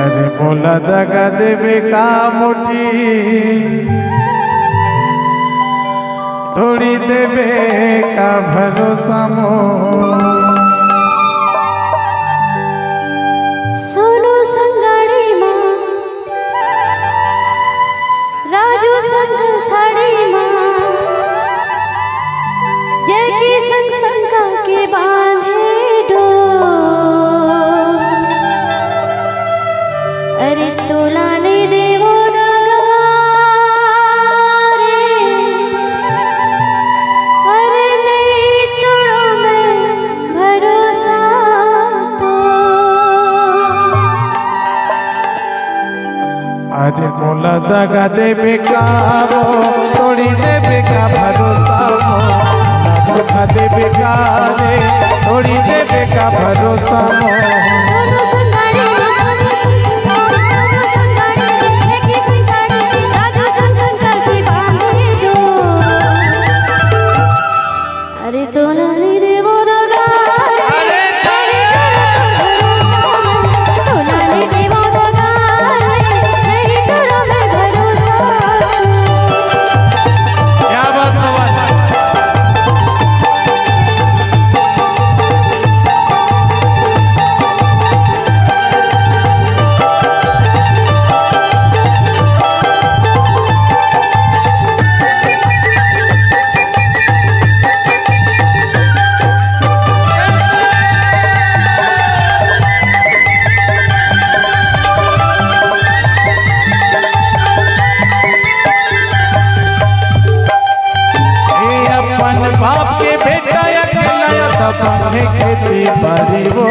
अरे बोला दगा देवे का मोटी थोड़ी देवे का भरोसा मो सोनू संगाड़ी माँ राजू संग साड़ी माँ जय की संग संगा के बांधे डोर अरे तोला नहीं देवो दगा रे अरे नहीं तोड़ो मैं भरोसा तो अरे बोला दगा देवे का वो थोड़ी देवे का भरोसा मो धोखा देवे का रे थोड़ी देवे का भरोसा मो सोनू संगाड़ी सोनू संगाड़ी जय की संग साड़ी राजू संग संगा के बांधे डोर अरे तोला नहीं देवो दगा रे तोला नहीं देवो दगा नहीं तोड़ो मैं भरोसा क्या बात बाबा बाप के बेटा अकेला तबंगे खेती बारी वो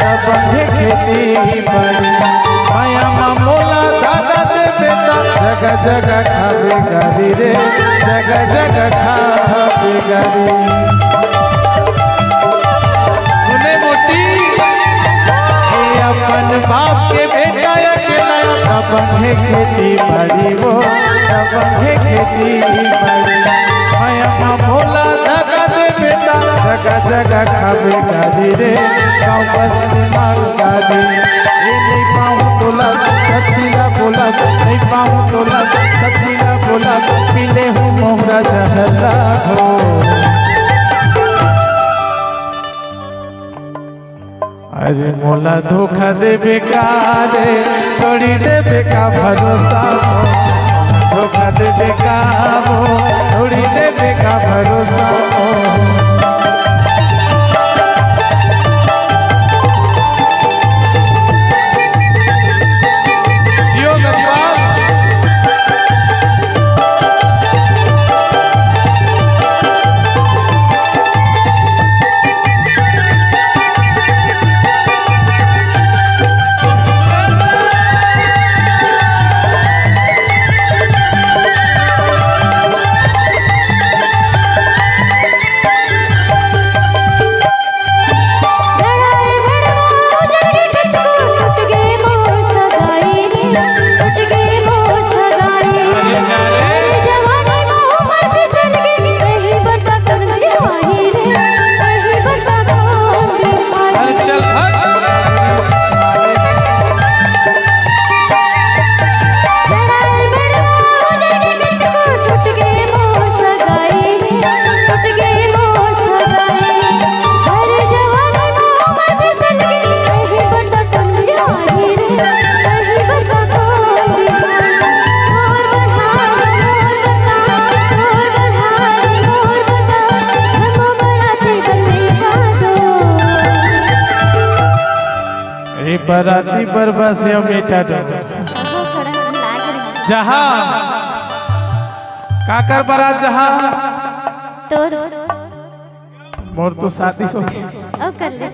तबंगे खेती बारी माया मोला दादा दे बेटा जगह जगह खावे गारी रे जगह जगह खावे गारी सुने मोटी ये अपन बाप के बेटा अकेला तबंगे खेती बारी वो तबंगे खेती बारी माया भोला जगह दे बेटा जगह जगह खावे गाड़ी रे गाँव बस में मारू गाड़ी ये नहीं पाऊँ तोला सच्ची ना बोला नहीं पाऊँ तोला सच्ची ना बोला पीले हूँ मोहरा जहला हो अरे मोला धोखा दे बेकार थोड़ी दे बेका भरोसा हो धोखा दे बेका हो थोड़ी दे बेका भरोसा हो जियो गजपाल बराती पर बस यो बेटा जहाँ काकर बारात जहाँ तो मोर तो शादी हो गई ओ कर ले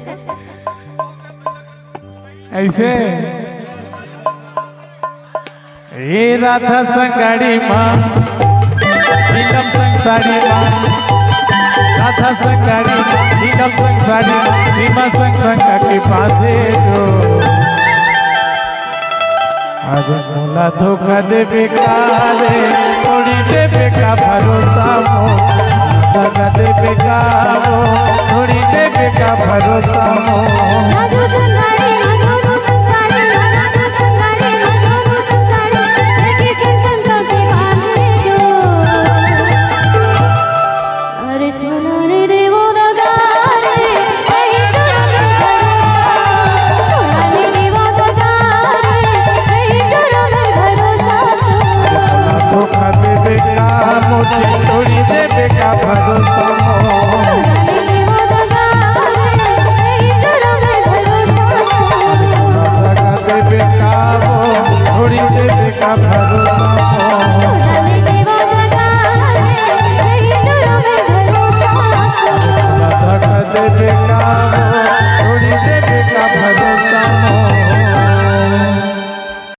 ऐसे ये राधा संगाड़ी माँ नीलम संग साड़ी माँ राधा संगाड़ी नीलम संग साड़ी सीमा संग संग के बांधे दो अरे मोला धोखा दे बेकार थोड़ी दे बेका भरोसा मो धोखा दे बेकार थोड़ी दे बेका भरोसा मो राजू संगाड़ी सोनू संगाड़ी राजू संगाड़ी समोर